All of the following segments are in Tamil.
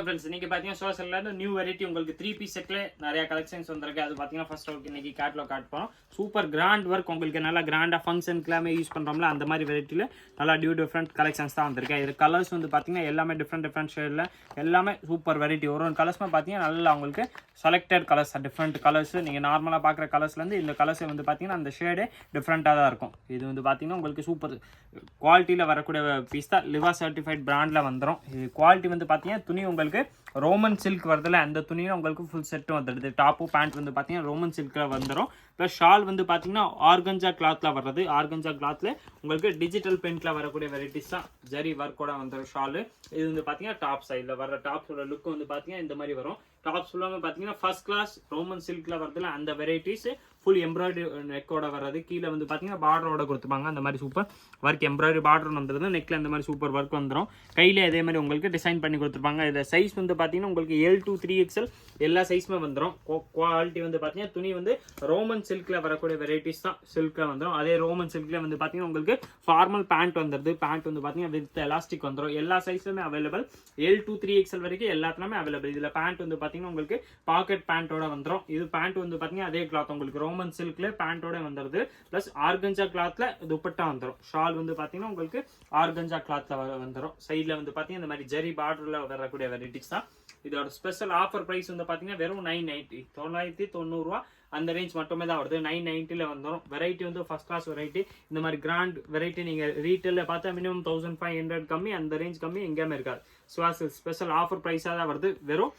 வணக்கம் ஃப்ரெண்ட்ஸ், இன்னைக்கு பார்த்தீங்கன்னா சோஷல்ல இருந்து நியூ வெரைட்டி உங்களுக்கு 3 பீஸ் செட்ல நிறைய கலெக்ஷன்ஸ் வந்திருக்கு. அது பார்த்தீங்கன்னா ஃபர்ஸ்ட் அவுட் இன்னைக்கு கேட்லாக் காட்டுறோம். சூப்பர் கிராண்ட் ஒர்க், உங்களுக்கு நல்லா கிராண்டா ஃபங்க்ஷனுக்குலாமே யூஸ் பண்றோம்ல அந்த மாதிரி வெரைட்டில நல்லா டிஃப்ரெண்ட் கலெக்ஷன்ஸ் தான் வந்திருக்கு. இது கலர்ஸ் வந்து பார்த்தீங்கன்னா எல்லாமே டிஃப்ரெண்ட் ஷேட்ல எல்லாமே சூப்பர் வெரைட்டி. ஒரு கலர்ஸ்மே பார்த்தீங்கன்னா நல்லா உங்களுக்கு செலக்டட் கலர்ஸ், டிஃப்ரெண்ட் கலர்ஸ். நீங்கள் நார்மலாக பார்க்குற கலர்ஸ்லேருந்து இந்த கலர்ஸ் வந்து பார்த்தீங்கன்னா அந்த ஷேடே டிஃப்ரெண்ட்டாக தான் இருக்கும். இது வந்து பார்த்தீங்கன்னா உங்களுக்கு சூப்பர் குவாலிட்டியில் வரக்கூடிய பீஸ் தான். லிவா சர்டிஃபைட் பிராண்டில் வந்துடும். இது குவாலிட்டி வந்து பார்த்தீங்கன்னா துணி உங்களுக்கு ரோமன் சில்க் வருதுல, அந்த துணியில் உங்களுக்கு ஃபுல் செட்டும் வந்துடுது. டாப்பு பேண்ட் வந்து பார்த்தீங்கன்னா ரோமன் சில்கில் வந்துடும். ப்ளஸ் ஷால் வந்து பார்த்தீங்கன்னா ஆர்கஞ்சா கிளாத்தில் வர்றது. ஆர்கஞ்சா கிளாத்தில் உங்களுக்கு டிஜிட்டல் பிரிண்டில் வரக்கூடிய வெரைட்டிஸ் தான். ஜரி ஒர்க்கோட வந்துடும் ஷாலு. இது வந்து பார்த்தீங்கன்னா டாப் சைடில் வர டாப்ஸோட லுக் வந்து பார்த்தீங்கன்னா இந்த மாதிரி வரும். டாப்ஸ் ஃபுல்லாக பார்த்தீங்கன்னா ஃபர்ஸ்ட் கிளாஸ் ரோமன் சில்கில் வரதுல அந்த வெரைட்டிஸ் ஃபுல் எம்ப்ராய்டரி நெக்கோட வர்றது. கீழே வந்து பார்த்தீங்கன்னா பார்டரோட கொடுத்துப்பாங்க. அந்த மாதிரி சூப்பர் ஒர்க் எம்ப்ராய்டரி பார்டர் வந்துடுது. நெக்கில் இந்த மாதிரி சூப்பர் ஒர்க் வந்துடும். கையில் இதே மாதிரி உங்களுக்கு டிசைன் பண்ணி கொடுத்துருப்பாங்க. இதில் சைஸ் வந்து பார்த்தீங்கன்னா உங்களுக்கு L to 3XL எல்லா சைஸுமே வந்துடும். குவாலிட்டி வந்து பார்த்தீங்கன்னா துணி வந்து ரோமன் சில்கில் வரக்கூடிய வெரைட்டிஸ் தான். சில்கில் வந்துடும். அதே ரோமன் சில்கில் வந்து பார்த்தீங்கன்னா உங்களுக்கு ஃபார்மல் பேண்ட் வந்துடுது. பேண்ட் வந்து பார்த்தீங்கன்னா வித் எலாஸ்டிக் வந்துடும். எல்லா சைஸ்லுமே அவைலபிள். L to 3XL வரைக்கும் எல்லாத்துலேயுமே அவைலபிள். இதில் பேண்ட் வந்து பார்த்தீங்கன்னா உங்களுக்கு பாக்கெட் பேண்ட்டோட வந்துடும். இது பேண்ட் வந்து பார்த்தீங்கன்னா அதே கிளாத் உங்களுக்கு ரோமன் சில்க்ல பேண்டோட வந்துடுது. பிளஸ் ஆர்கஞ்சா கிளாத்ல துப்பட்டா வந்துடும். ஷால் வந்து பார்த்தீங்கன்னா உங்களுக்கு ஆர்கஞ்சா கிளாத்ல வந்துடும். சைடில் வந்து பார்த்தீங்கன்னா இந்த மாதிரி ஜெரி பார்டர்ல வரக்கூடிய வெரைட்டிஸ் தான். இதோட ஸ்பெஷல் ஆஃபர் பிரைஸ் வந்து பார்த்தீங்கன்னா வெறும் 990 990 ரூபா அந்த ரேஞ்ச் மட்டுமே தான் வருது. 990ல வந்துடும். வெரைட்டி வந்து ஃபர்ஸ்ட் கிளாஸ் வெரைட்டி. இந்த மாதிரி கிராண்ட் வெரைட்டி நீங்கள் ரீட்டெயிலில் பார்த்தா மினிமம் 1500 கம்மி, அந்த ரேஞ்ச் கம்மி எங்கேயுமே இருக்காது. ஸ்பெஷல் ஆஃபர் ப்ரைஸாக தான் வருது. வெறும்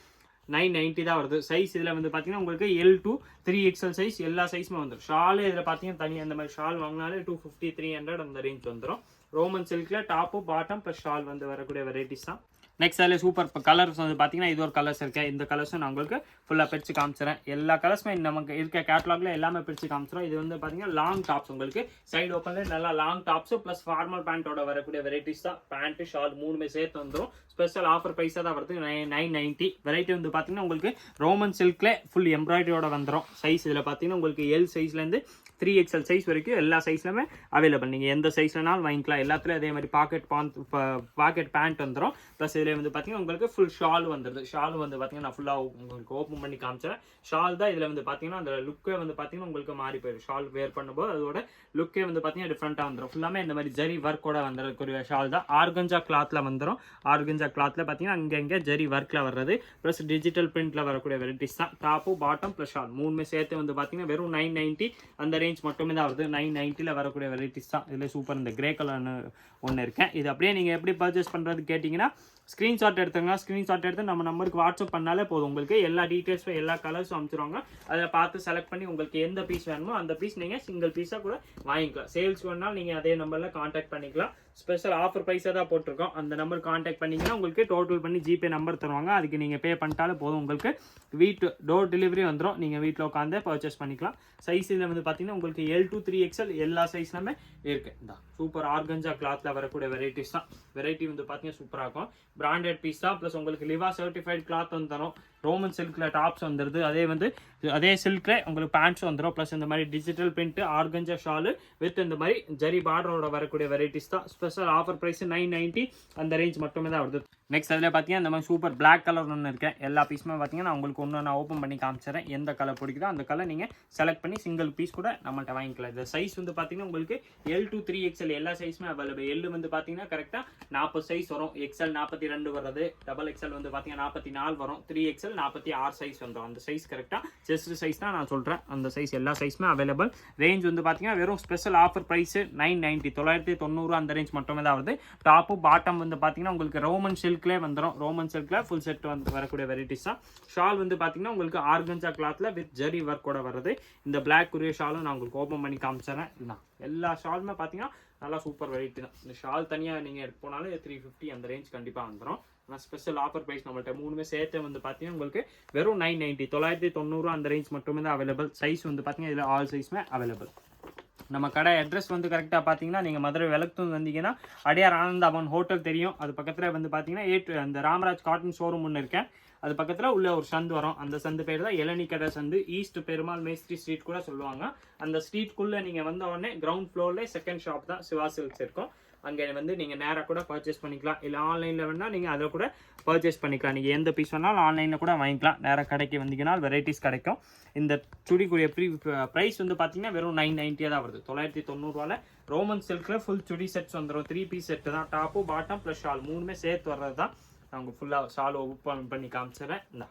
990 தான் வருது. சைஸ் இதில் வந்து பார்த்தீங்கன்னா உங்களுக்கு L to 3XL சைஸ் எல்லா சைஸுமே வந்துடும். ஷாலு இதில் பார்த்தீங்கன்னா தனியாக அந்த மாதிரி ஷால் வாங்கினாலே 250 300 அந்த ரேஞ்ச் வந்துடும். ரோமன் சில்கில் டாப்பு பாட்டம் ப்ளஸ் ஷால் வந்து வரக்கூடிய வெரைட்டிஸ் தான். நெக்ஸ்ட் அதில் சூப்பர் கலர்ஸ் வந்து பார்த்தீங்கன்னா இது ஒரு கலர்ஸ் இருக்கு. இந்த கலர்ஸும் நான் உங்களுக்கு ஃபுல்லாக பிரித்து காமிச்சிடறேன். எல்லா கலர்ஸுமே நமக்கு இருக்க கேட்டலாக்ல எல்லாமே பிரித்து காமிச்சிடும். இது வந்து பார்த்தீங்கன்னா லாங் டாப்ஸ், உங்களுக்கு சைடு ஓப்பன்ல நல்லா லாங் டாப்ஸ் ப்ளஸ் ஃபார்மல் பேண்ட்டோட வரக்கூடிய வெரைட்டிஸ் தான். பேண்ட் ஷால் மூணுமே சேர்த்து வந்துடும். ஸ்பெஷல் ஆஃபர் ப்ரைஸாக தான் வருது. 990. வெரைட்டி வந்து பார்த்தீங்கன்னா உங்களுக்கு ரோமன் சில்க்ல ஃபுல் எம்ப்ராய்டரியோட வந்துடும். சைஸ் இதில் பார்த்தீங்கன்னா உங்களுக்கு L சைஸ்லேருந்து 3XL சைஸ் வரைக்கும் எல்லா சைஸ்லுமே அவைலபிள். நீங்கள் எந்த சைஸ்லனாலும் வாங்கிக்கலாம். எல்லாத்துலேயும் அதே மாதிரி பாக்கெட் பேண்ட் வந்துடும். ப்ளஸ் இதில் வந்து பார்த்தீங்கன்னா உங்களுக்கு ஃபுல் ஷால் வந்துடுது. ஷால் வந்து பார்த்தீங்கன்னா நான் ஃபுல்லாக உங்களுக்கு ஓப்பன் பண்ணி காமிச்சேன். ஷால் தான் இதில் வந்து பார்த்தீங்கன்னா அந்த லுக்கே வந்து பார்த்தீங்கன்னா உங்களுக்கு மாறி போயிடும். ஷால் வேர் பண்ணும்போது அதோட லுக்கே வந்து பார்த்தீங்கன்னா டிஃப்ரெண்ட்டாக வந்துடும். ஃபுல்லாமே இந்த மாதிரி ஜரி ஒர்க்கோட வந்துருக்கூடிய ஷால் தான். ஆர்கஞ்சா கிளாத்தில் வந்துடும். ஆர்கஞ்சா கிளாத்தில் பார்த்தீங்கன்னா அங்கே ஜரி ஒர்க்கில் வர்றது. ப்ளஸ் டிஜிட்டல் பிரிண்டில் வரக்கூடிய வெரைட்டிஸ் தான். டாப்பு பாட்டம் ப்ளஸ் ஷால் மூணுமே சேர்த்து வந்து பார்த்தீங்கன்னா வெறும் 990 அந்த ரேஞ்ச் மட்டுமே தான் வருது. 990ல வரக்கூடிய வெரைட்டிஸ் தான். இதில் சூப்பர் இந்த கிரே கலர்னு ஒன்று இருக்கேன். இது அப்படியே நீங்கள் எப்படி பர்ச்சேஸ் பண்ணுறது கேட்டிங்கன்னா ஸ்க்ரீன்ஷாட் எடுத்துங்க. ஸ்க்ரீன்ஷாட் எடுத்து நம்ம நம்பருக்கு வாட்ஸ்அப் பண்ணாலே போதும். உங்களுக்கு எல்லா டீட்டெயில்ஸும் எல்லா கலர்ஸும் அனுப்பிச்சிருவாங்க. அதை பார்த்து செலக்ட் பண்ணி உங்களுக்கு எந்த பீஸ் வேணுமோ அந்த பீஸ் நீங்கள் சிங்கிள் பீஸாக கூட வாங்கிக்கலாம். சேல்ஸ் வேணாலும் நீங்கள் அதே நம்பரில் கான்டாக்ட் பண்ணிக்கலாம். ஸ்பெஷல் ஆஃபர் ப்ரைஸாக தான் போட்டிருக்கோம். அந்த நம்பர் கான்டாக்ட் பண்ணிங்கன்னா உங்களுக்கு டோட்டல் பண்ணி ஜிபே நம்பர் தருவாங்க. அதுக்கு நீங்கள் பே பண்ணிட்டாலும் போதும். உங்களுக்கு டோர் டெலிவரி வந்துடும். நீங்கள் வீட்டில் உட்காந்து பர்ச்சேஸ் பண்ணிக்கலாம். சைஸ் இதில் வந்து பார்த்தீங்கன்னா உங்களுக்கு L to 3XL எல்லா சைஸ்லுமே இருக்குது. இந்த சூப்பர் ஆர்கஞ்சா கிளாத்தில் வரக்கூடிய வெரைட்டிஸ் தான். வெரைட்டி வந்து பார்த்தீங்கன்னா சூப்பராக இருக்கும். பிராண்டட் பீஸ் தான். ப்ளஸ் உங்களுக்கு லிவா சர்டிஃபைட் கிளாத் வந்து தரும். ரோமன் சில்கில் டாப்ஸ் வந்துடுது. அதே சில்கில் உங்களுக்கு பேண்ட்ஸ் வந்துடும். ப்ளஸ் இந்த மாதிரி digital print organza shawl with இந்த மாதிரி ஜரி பார்டரோட வரக்கூடிய வெரைட்டிஸ் தான். ஸ்பெஷல் ஆஃபர் ப்ரைஸ் 990 அந்த ரேஞ்ச் மட்டுமே தான் வருது. நெக்ஸ்ட் அதில் பார்த்தீங்கன்னா இந்த மாதிரி சூப்பர் பிளாக் கலர் ஒன்று இருக்கேன். எல்லா பீஸுமே பார்த்தீங்கன்னா நான் உங்களுக்கு ஒன்று நான் ஓப்பன் பண்ணி காமிச்சிடறேன். எந்த கலர் பிடிக்குதோ அந்த கலர் நீங்கள் செலக்ட் பண்ணி சிங்கிள் பீஸ் கூட நம்மள்ட்ட வாங்கிக்கலாம். இந்த சைஸ் வந்து பார்த்தீங்கன்னா உங்களுக்கு L to 3XL எல்லா சைஸுமே அவைலபிள். L வந்து பார்த்தீங்கன்னா கரெக்டாக 40 சைஸ் வரும். XL 42 வர்றது. XXL வந்து பார்த்தீங்கன்னா 44 வரும். 3XL 46 சைஸ் வந்துடும். அந்த சைஸ் கரெக்டாக செஸ்ட் சைஸ் தான் நான் சொல்கிறேன். அந்த சைஸ் எல்லா சைஸுமே அவைலபிள். ரேஞ்ச் வந்து பார்த்தீங்கன்னா வெறும் ஸ்பெஷல் ஆஃபர் ப்ரைஸ் 990 990 அந்த ரேஞ்ச் மட்டுமே தான் வருது. டாப்பு பாட்டம் வந்து பார்த்தீங்கன்னா உங்களுக்கு ரோமன் சில்க்லேயே வந்துடும். ரோமன் சில்கில் ஃபுல் செட் வந்து வரக்கூடிய வெரைட்டிஸ் தான். ஷால் வந்து பார்த்தீங்கன்னா உங்களுக்கு ஆர்கஞ்சா கிளாத்தில் வித் ஜரி ஒர்க்கோட வருது. இந்த பிளாக் குரிய ஷாலும் நான் உங்களுக்கு ஓப்பன் பண்ணி காமிச்சிடறேன். இதுதான் எல்லா ஷாலுமே பார்த்தீங்கன்னா நல்லா சூப்பர் வெரைட்டி தான். இந்த ஷால் தனியாக நீங்கள் எடுத்து போனாலும் 350 அந்த ரேஞ்ச் கண்டிப்பாக வந்துடும். ஆனால் ஸ்பெஷல் ஆஃபர் ப்ரைஸ் நம்மள்ட்ட மூணுமே சேர்த்து வந்து பார்த்தீங்கன்னா உங்களுக்கு வெறும் 990 990 அந்த ரேஞ்ச் மட்டுமே தான் அவைலபிள். சைஸ் வந்து பார்த்தீங்கன்னா இதில் ஆல் சைஸுமே அவைலபிள். நம்ம கடை அட்ரஸ் வந்து கரெக்டாக பார்த்தீங்கன்னா நீங்கள் மதுரை விளக்குத்தூர் வந்தீங்கன்னா அடையார் ஆனந்தாபன் ஹோட்டல் தெரியும். அது பக்கத்தில் வந்து பார்த்தீங்கன்னா அந்த ராமராஜ் காட்டன் ஷோரூம் ஒன்று இருக்கேன். அது பக்கத்தில் உள்ள ஒரு சந்து வரும். அந்த சந்து பேர் தான் இளநீ கடை சந்து. ஈஸ்ட் பெருமாள் மேஸ்திரி ஸ்ட்ரீட் கூட சொல்லுவாங்க. அந்த ஸ்ட்ரீட்குள்ளே நீங்கள் வந்த உடனே கிரவுண்ட் ஃப்ளோரில் செகண்ட் ஷாப் தான் சிவா சில்க்ஸ் இருக்கும். அங்கே வந்து நீங்கள் நேராக கூட பர்ச்சேஸ் பண்ணிக்கலாம். இல்லை ஆன்லைனில் வேணால் நீங்கள் அதை கூட பர்ச்சேஸ் பண்ணிக்கலாம். நீங்கள் எந்த பீஸ் வேணாலும் ஆன்லைனில் கூட வாங்கிக்கலாம். நேராக கடைக்கு வந்தீங்கன்னா வெரைட்டிஸ் கிடைக்கும். இந்த சுடிக்குரிய ப்ரைஸ் வந்து பார்த்தீங்கன்னா வெறும் 990 தான் வருது. 990 ரோமன் சில்கில் ஃபுல் சுடி செட்ஸ் வந்துடும். 3 பீஸ் செட்டு தான். டாப்பு பாட்டம் ப்ளஸ் ஷால் 3மே சேர்த்து வர்றது தான். நான் உங்களுக்கு ஃபுல்லாக ஷால் ஓப்பன் பண்ணி காமிச்சிடுறேன். இந்த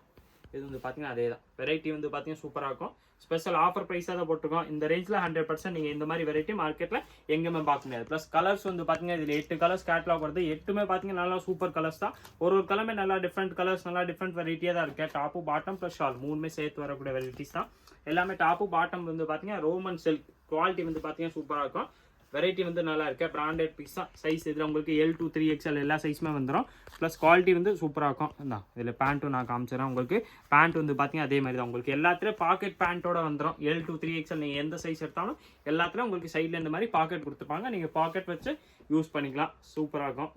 இது வந்து பார்த்தீங்கன்னா அதே தான். வெரைட்டி வந்து பார்த்தீங்கன்னா சூப்பராக இருக்கும். ஸ்பெஷல் ஆஃபர் ப்ரைஸாக தான் போட்டிருக்கோம். இந்த ரேஞ்சில் 100% நீங்கள் இந்த மாதிரி வெரைட்டி மார்க்கெட்டில் எங்கேயுமே பார்க்க முடியாது. ப்ளஸ் கலர்ஸ் வந்து பார்த்தீங்கன்னா இதில் 8 கலர்ஸ் கேட்லாக் வருது. 8மே பார்த்தீங்கன்னா நல்லா சூப்பர் கலர்ஸ் தான். ஒரு கலருமே நல்லா டிஃப்ரெண்ட் கலர்ஸ், நல்லா டிஃப்ரெண்ட் வெரைட்டியாக தான் இருக்குது. டாப்பு பாட்டம் ப்ளஸ் ஷால் 3மே சேர்த்து வரக்கூடிய வெரைட்டிஸ் தான் எல்லாமே. டாப்பு பாட்டம் வந்து பார்த்தீங்கன்னா ரோமன் சில்க் குவாலிட்டி வந்து பார்த்தீங்கன்னா சூப்பராக இருக்கும். வெரைட்டி வந்து நல்லா இருக்கு. பிராண்டட் பீஸ் தான். சைஸ் இதில் உங்களுக்கு L2 3XL எல்லா சைஸுமே வந்துடும். ப்ளஸ் குவாலிட்டி வந்து சூப்பராக இருக்கும். தான் இதில் பேண்ட்டும் நான் காமிச்சிடறேன். உங்களுக்கு பேண்ட் வந்து பார்த்தீங்கன்னா அதே மாதிரி தான். உங்களுக்கு எல்லாத்துலேயும் பாக்கெட் பேண்ட்டோட வந்துடும். L2 3XL நீங்கள் எந்த சைஸ் எடுத்தாலும் எல்லாத்துலேயும் உங்களுக்கு சைடில் இந்த மாதிரி பாக்கெட் கொடுத்துருப்பாங்க. நீங்கள் பாக்கெட் வச்சு யூஸ் பண்ணிக்கலாம். சூப்பராக இருக்கும்.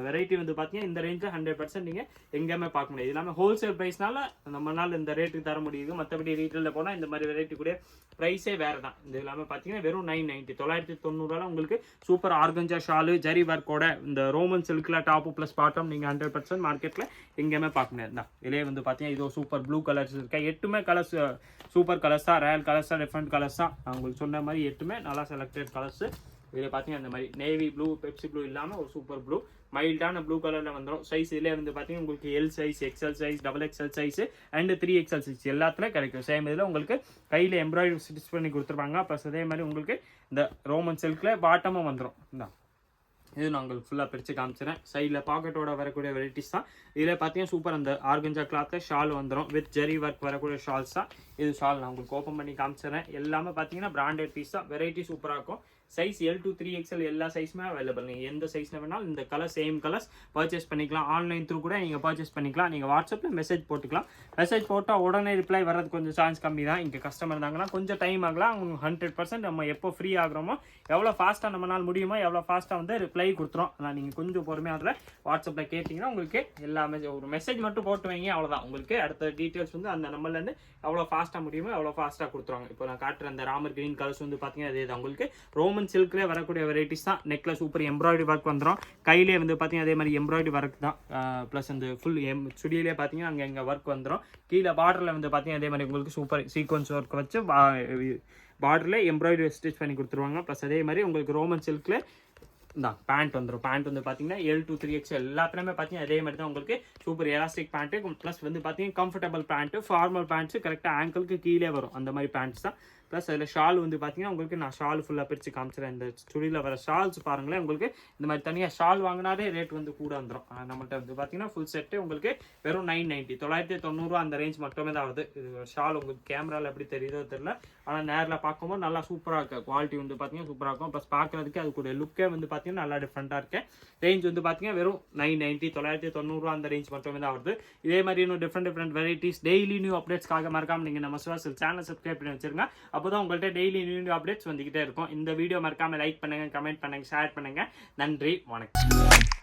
வெரைட்டி வந்து பார்த்தீங்கன்னா இந்த ரேஞ்சில் 100% நீங்கள் எங்கேயுமே பார்க்க முடியாது. எல்லாமே ஹோல்சேல் ப்ரைஸ்னால நம்மளால் இந்த ரேட்டுக்கு தர முடியுது. மற்றபடி ரீட்டெயிலில் போனால் இந்த மாதிரி வெரைட்டி கூட ப்ரைஸே வேறு தான். இது எல்லாமே பார்த்தீங்கன்னா வெறும் 990 990 உங்களுக்கு சூப்பர் ஆர்கஞ்சா ஷாலு ஜரி ஒர்க்கோட இந்த ரோமன் சில்கில் டாப்பு ப்ளஸ் பாட்டம் நீங்கள் 100% மார்க்கெட்டில் எங்கேயுமே பார்க்க முடியாது தான். இதிலே வந்து பார்த்தீங்கன்னா இது சூப்பர் ப்ளூ கலர்ஸ் இருக்கா. 8மே கலர்ஸ் சூப்பர் கலர்ஸ் தான். ரேல் கலர்ஸ் தான். டிஃப்ரெண்ட் கலர்ஸ் தான். நான் உங்களுக்கு சொன்ன மாதிரி 8மே நல்லா செலக்டட் கலர்ஸ். இதில் பார்த்தீங்கன்னா இந்த மாதிரி நேவி ப்ளூ பெப்சி ப்ளூ இல்லாமல் ஒரு சூப்பர் ப்ளூ மைல்டான ப்ளூ கலரில் வந்துடும். சைஸ் இதிலே வந்து பார்த்தீங்கன்னா உங்களுக்கு L size, XL size, XXL size and 3XL size எல்லாத்துலேயும் கிடைக்கும். சேம் இதில் உங்களுக்கு கையில் எம்ப்ராய்டரி ஸ்டிச் பண்ணி கொடுத்துருப்பாங்க. ப்ளஸ் அதே மாதிரி உங்களுக்கு இந்த ரோமன் சில்கில் பாட்டமும் வந்துடும். இதான் இது நான் உங்களுக்கு ஃபுல்லாக பிரித்து காமிச்சிடறேன். சைடில் பாக்கெட்டோட வரக்கூடிய வெரைட்டிஸ் தான். இதில் பார்த்தீங்கன்னா சூப்பர் அந்த ஆர்கஞ்சா கிளாத்தில் ஷால் வந்துடும். வித் ஜெரி ஒர்க் வரக்கூடிய ஷால்ஸ் தான். இது ஷால் நான் உங்களுக்கு ஓப்பன் பண்ணி காமிச்சிடறேன். எல்லாமே பார்த்தீங்கன்னா பிராண்டட் பீஸ் தான். வெரைட்டி சூப்பராக இருக்கும். சைஸ் L2 3XL எல்லா சைஸுமே அவைலபிள். நீங்கள் எந்த சைஸில் வேணாலும் இந்த கலர் சேம் கலர்ஸ் பர்ச்சேஸ் பண்ணிக்கலாம். ஆன்லைன் த்ரூ கூட நீங்கள் பர்ச்சேஸ் பண்ணிக்கலாம். நீங்கள் வாட்ஸ்அப்பில் மெசேஜ் போட்டுக்கலாம். மெசேஜ் போட்டால் உடனே ரிப்ளை வர்றது கொஞ்சம் சான்ஸ் கம்மி தான். இங்கே கஸ்டமர் இருந்தாங்கன்னா கொஞ்சம் டைம் ஆகலாம். அவங்க 100% நம்ம எப்போ ஃப்ரீ ஆகிறோமோ எவ்வளோ ஃபாஸ்ட்டாக நம்மளால் முடியுமோ எவ்வளோ ஃபாஸ்ட்டாக வந்து ரிப்ளை கொடுத்துரும். ஆனால் நீங்கள் கொஞ்சம் பொறுமையாக அதில் வாட்ஸ்அப்பில் கேட்டிங்கன்னா உங்களுக்கு எல்லாமே ஒரு மெசேஜ் மட்டும் போட்டு வைங்க, அவ்வளோதான். உங்களுக்கு அடுத்த டீட்டெயில்ஸ் வந்து அந்த நம்பர்லேருந்து எவ்வளோ ஃபாஸ்ட்டாக முடியுமோ எவ்வளோ ஃபாஸ்ட்டாக கொடுத்துருவாங்க. இப்போ நான் காட்டுற அந்த ராமர் கிரீன் கலர்ஸ் வந்து பார்த்தீங்கன்னா அதே தான். உங்களுக்கு ரோமன் சில்க்லேயே வரக்கூடிய வெரைட்டிஸ் தான். நெக்கில் சூப்பர் எம்ப்ராய்டரி ஒர்க் வந்துடும். கையிலே வந்து பார்த்தீங்கன்னா அதே மாதிரி எம்ப்ராய்டரி ஒர்க் தான். ப்ளஸ் அந்த ஃபுல் சுடியிலே பார்த்தீங்கன்னா அங்கே ஒர்க் வந்துடும். கீழே பார்டரில் வந்து பார்த்தீங்கன்னா அதே மாதிரி உங்களுக்கு சூப்பர் சீக்வன்ஸ் ஒர்க் வச்சு பார்டரில் எம்ப்ராய்டரி ஸ்டிச் பண்ணி கொடுத்துருவாங்க. ப்ளஸ் அதே மாதிரி உங்களுக்கு ரோமன் சில்கில் தான் பேண்ட் வந்துடும். பேண்ட் வந்து பார்த்தீங்கன்னா L2 3XL எல்லாத்துலேயுமே பார்த்தீங்கன்னா அதே மாதிரி தான். உங்களுக்கு சூப்பர் எலாஸ்டிக் பேண்ட்டு ப்ளஸ் வந்து பார்த்தீங்கன்னா கம்ஃபர்டபுள் பேண்ட்டு, ஃபார்மல் பேண்ட்ஸு கரெக்டாக ஆங்கிளுக்கு கீழே வரும். அந்த மாதிரி பேண்ட்ஸ் தான். ப்ளஸ் அதில் ஷால் வந்து பார்த்தீங்கன்னா உங்களுக்கு நான் ஷால் ஃபுல்லாக பிரித்து காமிச்சிடறேன். இந்த சுடியில் வர ஷால்ஸ் பாருங்களேன். உங்களுக்கு இந்த மாதிரி தனியாக ஷால் வாங்கினாலே ரேட் வந்து கூட வந்துடும். நம்மள்கிட்ட வந்து பார்த்தீங்கன்னா ஃபுல் செட்டு உங்களுக்கு வெறும் 990 990 அந்த ரேஞ்ச் மட்டுமே தான் வருது. இது ஷால் உங்களுக்கு கேமராவில் எப்படி தெரியுதோ தெரியல, ஆனால் நேரில் பார்க்கும்போது நல்லா சூப்பராக இருக்குது. குவாலிட்டி வந்து பார்த்தீங்கன்னா சூப்பராக இருக்கும். ப்ளஸ் பார்க்குறதுக்கு அதுக்குடைய லுக்கே வந்து பார்த்தீங்கன்னா நல்லா டிஃப்ரெண்ட்டாக இருக்கு. ரேஞ்ச் வந்து பார்த்தீங்கன்னா வெறும் 990 990 அந்த ரேஞ்ச் மட்டுமே தான் வருது. இதே மாதிரி இன்னும் டிஃப்ரெண்ட் வெரைட்டிஸ் டெய்லி நியூ அப்டேட்ஸ்க்காக மறக்காம நீங்கள் நம்ம சிவாசில் சேனல் சப்ஸ்கிரைப் பண்ணி வச்சிருங்க. அப்போதான் உங்கள்கிட்ட டெய்லி நியூ அப்டேட்ஸ் வந்துகிட்டே இருக்கும். இந்த வீடியோ மறக்காம லைக் பண்ணுங்க, கமெண்ட் பண்ணுங்க, ஷேர் பண்ணுங்க. நன்றி, வணக்கம்.